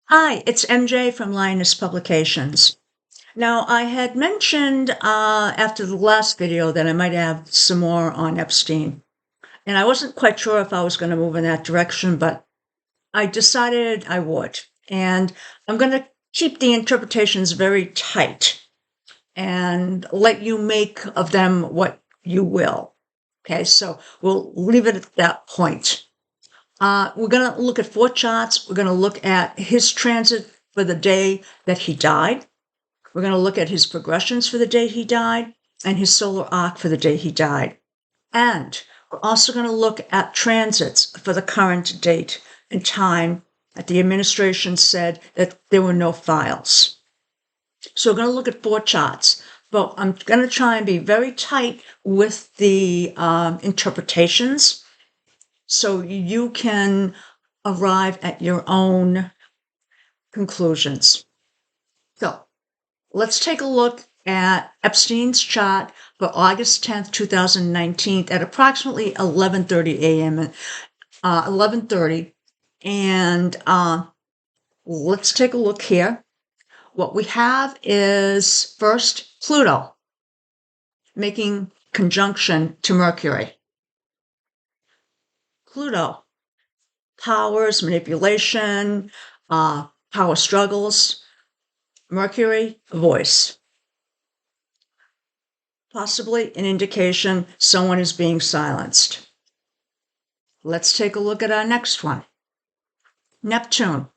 Hi, it's MJ from Linus Publications. Now, I had mentioned after the last video that I might have some more on Epstein, and I wasn't quite sure if I was going to move in that direction, but I decided I would. And I'm going to keep the interpretations very tight and let you make of them what you will. Okay, so we'll leave it at that point. We're going to look at 4 charts. We're going to look at his transit for the day that he died. We're going to look at his progressions for the day he died and his solar arc for the day he died. And we're also going to look at transits for the current date and time that the administration said that there were no files. So we're going to look at 4 charts, but I'm going to try and be very tight with the interpretations so you can arrive at your own conclusions. So let's take a look at Epstein's chart for August 10th, 2019 at approximately 11:30 a.m. 11:30. And let's take a look here. What we have is first Pluto making conjunction to Mercury. Pluto, powers, manipulation, power struggles. Mercury, voice. Possibly an indication someone is being silenced. Let's take a look at our next one. Neptune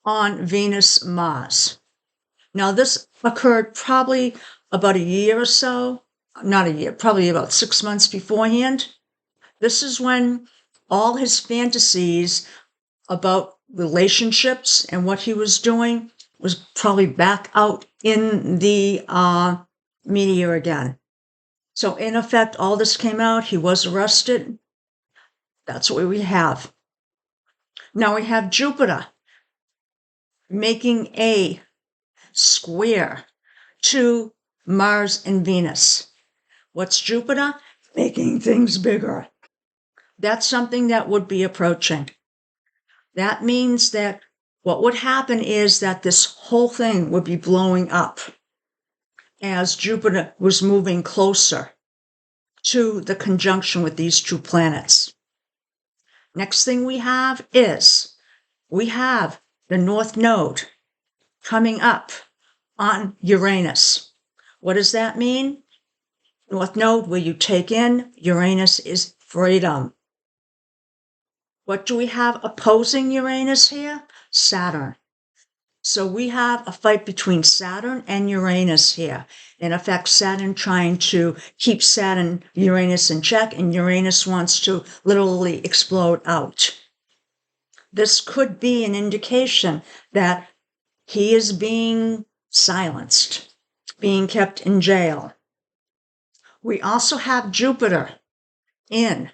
on Venus, Mars. Now, this occurred probably about a year or so, not a year, probably about 6 months beforehand. This is when all his fantasies about relationships and what he was doing was probably back out in the media again. So in effect, all this came out. He was arrested. That's what we have. Now we have Jupiter making a square to Mars and Venus. What's Jupiter? Making things bigger. That's something that would be approaching. That means that what would happen is that this whole thing would be blowing up as Jupiter was moving closer to the conjunction with these 2 planets. Next thing we have is we have the North Node coming up on Uranus. What does that mean? North Node, where you take in, Uranus is freedom. What do we have opposing Uranus here? Saturn. So we have a fight between Saturn and Uranus here. In effect, Saturn trying to keep Uranus in check, and Uranus wants to literally explode out. This could be an indication that he is being silenced, being kept in jail. We also have Jupiter in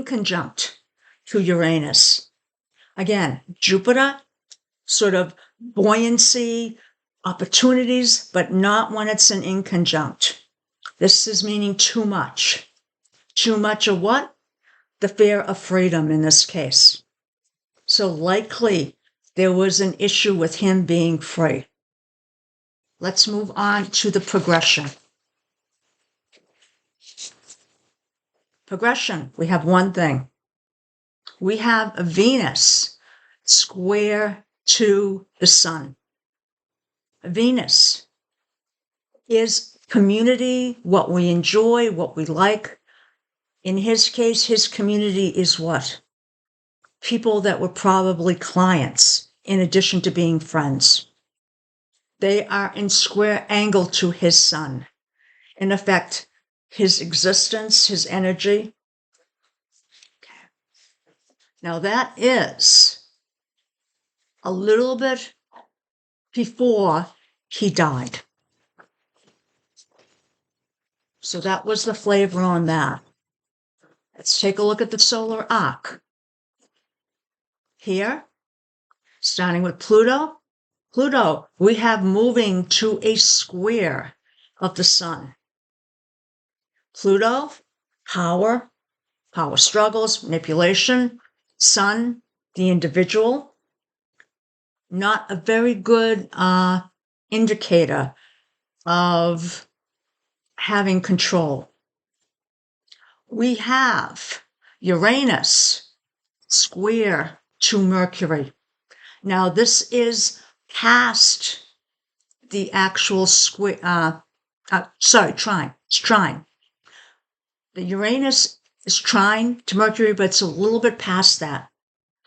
conjunct to Uranus. Again, Jupiter, sort of buoyancy, opportunities, but not when it's an inconjunct. This is meaning too much. Too much of what? The fear of freedom in this case. So likely there was an issue with him being free. Let's move on to the progression. Progression, we have one thing. We have Venus square to the sun. Venus is community, what we enjoy, what we like. In his case, his community is what? People that were probably clients, in addition to being friends. They are in square angle to his sun. In effect, his existence, his energy. Okay. Now that is a little bit before he died. So that was the flavor on that. Let's take a look at the solar arc. Here, starting with Pluto. Pluto, we have moving to a square of the sun. Pluto, power struggles, manipulation. Sun, the individual. Not a very good indicator of having control. We have Uranus square to Mercury. Now, this is past the actual trine. It's trine. The Uranus is trine to Mercury, but it's a little bit past that,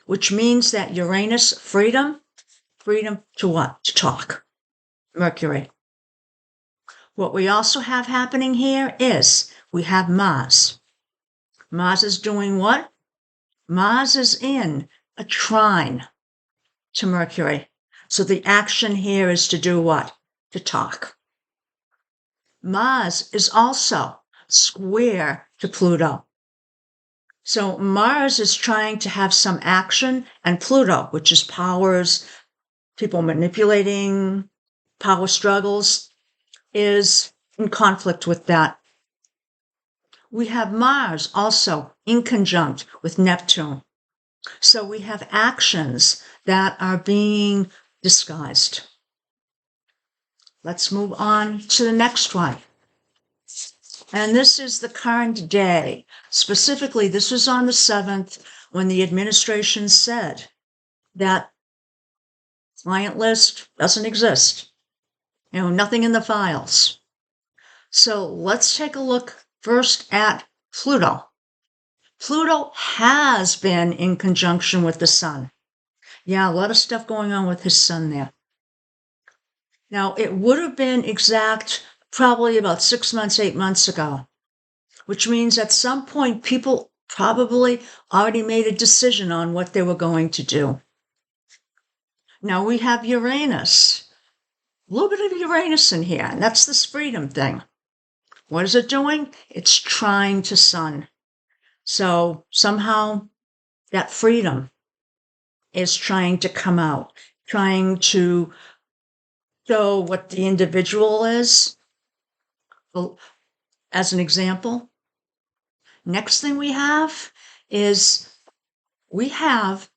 which means that Uranus, freedom to what? To talk. Mercury. What we also have happening here is we have Mars. Mars is doing what? Mars is in a trine to Mercury. So the action here is to do what? To talk. Mars is also square to Pluto. So Mars is trying to have some action, and Pluto, which is powers, people manipulating, power struggles, is in conflict with that. We have Mars also in conjunct with Neptune. So we have actions that are being disguised. Let's move on to the next one. And this is the current day. Specifically, this was on the 7th when the administration said that client list doesn't exist. Nothing in the files. So let's take a look first at Pluto. Pluto has been in conjunction with the sun. Yeah, a lot of stuff going on with his sun there. Now, it would have been exact probably about 6 months, 8 months ago, which means at some point people probably already made a decision on what they were going to do. Now we have Uranus, a little bit of Uranus in here, and that's this freedom thing. What is it doing? It's trine to Sun. So somehow that freedom is trying to come out, trying to show what the individual is. Well, as an example, next thing we have is we have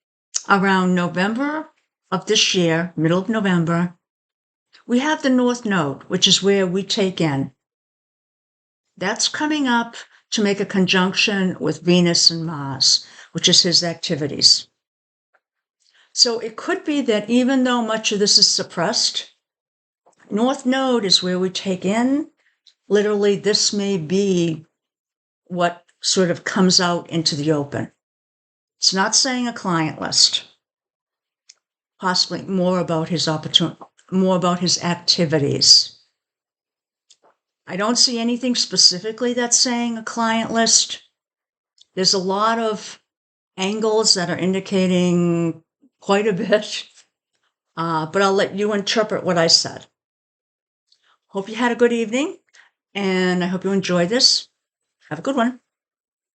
around November of this year, middle of November, we have the North Node, which is where we take in. That's coming up to make a conjunction with Venus and Mars, which is his activities. So it could be that even though much of this is suppressed, North Node is where we take in. Literally, this may be what sort of comes out into the open. It's not saying a client list. Possibly more about his activities. I don't see anything specifically that's saying a client list. There's a lot of angles that are indicating quite a bit, but I'll let you interpret what I said. Hope you had a good evening, and I hope you enjoyed this. Have a good one.